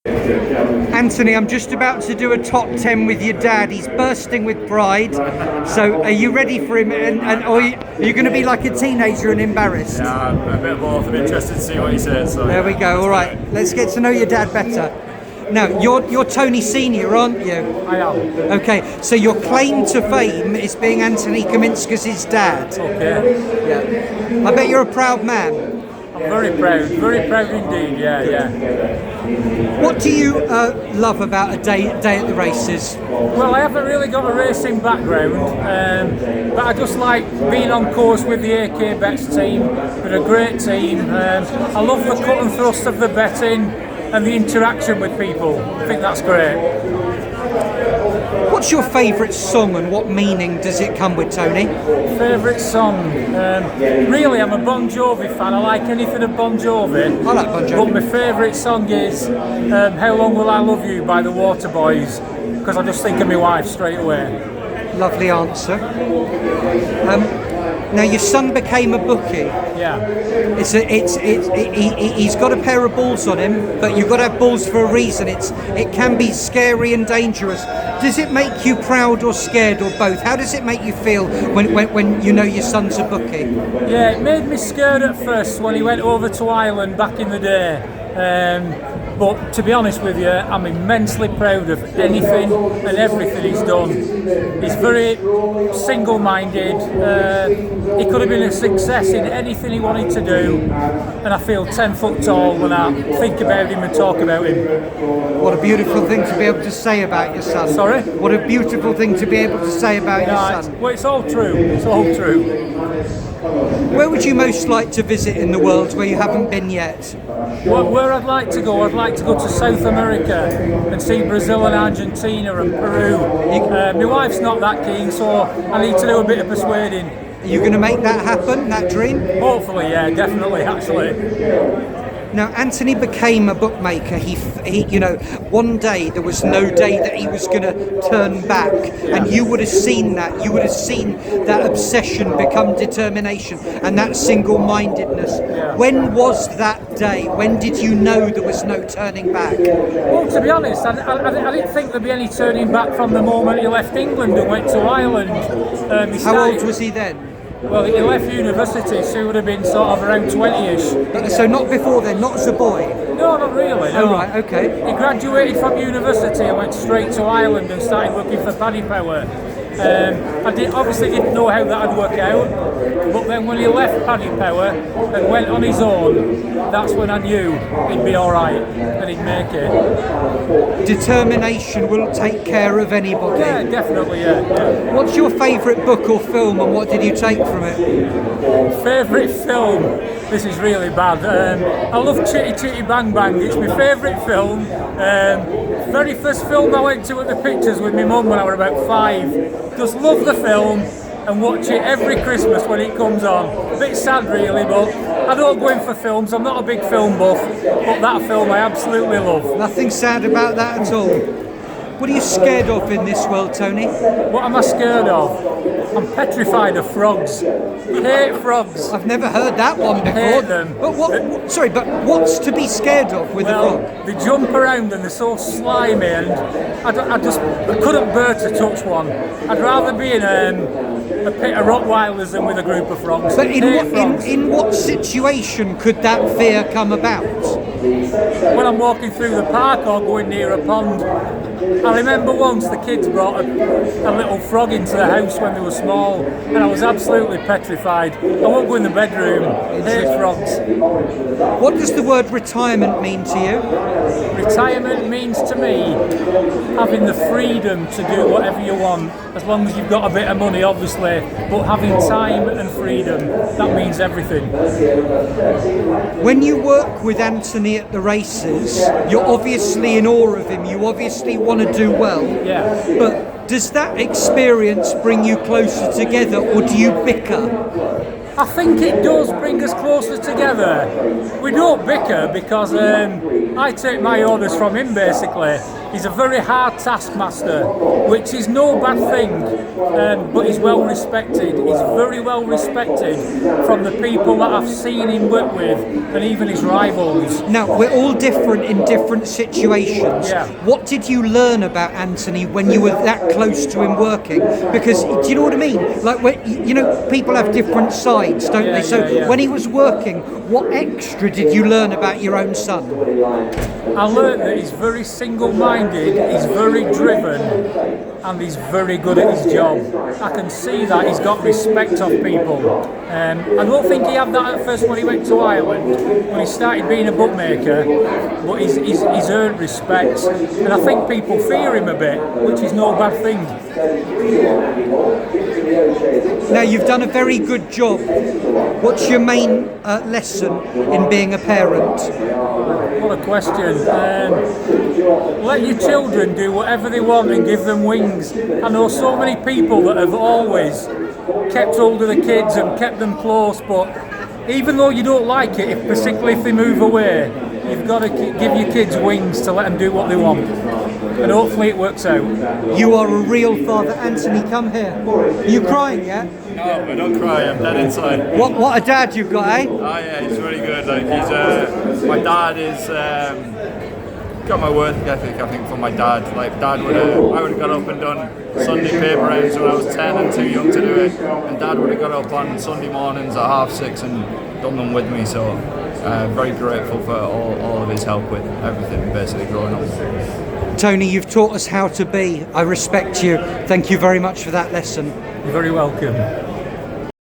Anthony, I'm just about to do a top 10 with your dad. He's bursting with pride. So are you ready for him? And or are you going to be like a teenager and embarrassed? Yeah, I'm a bit both. I'm interested to see what he says. So, there we go. All right, let's get to know your dad better. Now, you're Tony Senior, aren't you? I am. Okay, so your claim to fame is being Anthony Kaminskas' dad. Okay. Yeah. I bet you're a proud man. I'm very proud indeed. Yeah. What do you love about a day at the races? Well, I haven't really got a racing background, but I just like being on course with the AK Bets team. We're a great team. I love the cut and thrust of the betting and the interaction with people. I think that's great. What's your favourite song and what meaning does it come with, Tony? Favourite song? Really, I'm a Bon Jovi fan. I like anything of Bon Jovi. I like Bon Jovi. But my favourite song is How Long Will I Love You by the Waterboys, because I just think of my wife straight away. Lovely answer. Now your son became a bookie. Yeah. He's got a pair of balls on him, but you've got to have balls for a reason. It can be scary and dangerous. Does it make you proud or scared or both? How does it make you feel when you know your son's a bookie? Yeah, it made me scared at first when he went over to Ireland back in the day. But to be honest with you, I'm immensely proud of anything and everything he's done. He's very single-minded. He could have been a success in anything he wanted to do, and I feel 10 foot tall when I think about him and talk about him. What a beautiful thing to be able to say about your son. Sorry? What a beautiful thing to be able to say about your son. Well, it's all true. It's all true. Where would you most like to visit in the world where you haven't been yet? Well, where I'd like to go to South America and see Brazil and Argentina and Peru. My wife's not that keen, so I need to do a bit of persuading. Are you going to make that happen, that dream? Hopefully, yeah, definitely, actually. Now, Anthony became a bookmaker. He, one day there was no day that he was going to turn back, and you would have seen that. You would have seen that obsession become determination and that single-mindedness. Yeah. When was that day? When did you know there was no turning back? Well, to be honest, I didn't think there'd be any turning back from the moment he left England and went to Ireland. How old was he then? Well, he left university, so he would have been sort of around 20-ish. So not before then, not as a boy? No, not really. No. Oh, right, okay. He graduated from university and went straight to Ireland and started working for Paddy Power. I obviously didn't know how that would work out, but then when he left Paddy Power and went on his own, that's when I knew he'd be alright and he'd make it. Determination will take care of anybody. Yeah, definitely, yeah. What's your favourite book or film and what did you take from it? Favourite film? This is really bad. I love Chitty Chitty Bang Bang. It's my favourite film. Very first film I went to at the pictures with my mum when I was about 5. Just love the film and watch it every Christmas when it comes on. A bit sad really, but I don't go in for films. I'm not a big film buff, but that film I absolutely love. Nothing sad about that at all. What are you scared of in this world, Tony? What am I scared of? I'm petrified of frogs. Hate frogs. I've never heard that one before. Hate them. But what's to be scared of with a frog? They jump around and they're so slimy, and I couldn't bear to touch one. I'd rather be in a pit of Rottweilers than with a group of frogs. But in what situation could that fear come about? When I'm walking through the park or going near a pond. I remember once the kids brought a little frog into the house when they were small, and I was absolutely petrified. I won't go in the bedroom. Hate frogs. What does the word retirement mean to you? Retirement means to me having the freedom to do whatever you want, as long as you've got a bit of money, obviously, but having time and freedom, that means everything. When you work with Anthony at the races, you're obviously in awe of him, you obviously want to do well. Yeah. But does that experience bring you closer together, or do you bicker? I think it does bring us closer together. We don't bicker because I take my orders from him basically, He's a very hard taskmaster, which is no bad thing, but he's well respected. He's very well respected from the people that I've seen him work with, and even his rivals. Now, we're all different in different situations. Yeah. What did you learn about Anthony when you were that close to him working? Because, do you know what I mean? Like, people have different sides, don't they? So when he was working, what extra did you learn about your own son? I learned that he's very single-minded, he's very driven, and he's very good at his job. I can see that he's got respect of people. I don't think he had that at first when he went to Ireland, when he started being a bookmaker, but he's earned respect. And I think people fear him a bit, which is no bad thing. Now, you've done a very good job. What's your main lesson in being a parent? What a question. Let your children do whatever they want and give them wings. I know so many people that have always kept hold of the kids and kept them close, but even though you don't like it, particularly if they move away, you've got to give your kids wings to let them do what they want. And hopefully it works out. You are a real father. Anthony, come here. Are you crying yet? No, I don't cry. I'm dead inside. What a dad you've got, eh? Oh yeah, he's really good. Like he's my dad is got my work ethic. I think from my dad. Like I would have got up and done Sunday paper rounds when I was 10 and too young to do it, and Dad would have got up on Sunday mornings at 6:30 and done them with me. So very grateful for all of his help with everything, basically growing up. Tony, you've taught us how to be. I respect you. Thank you very much for that lesson. You're very welcome.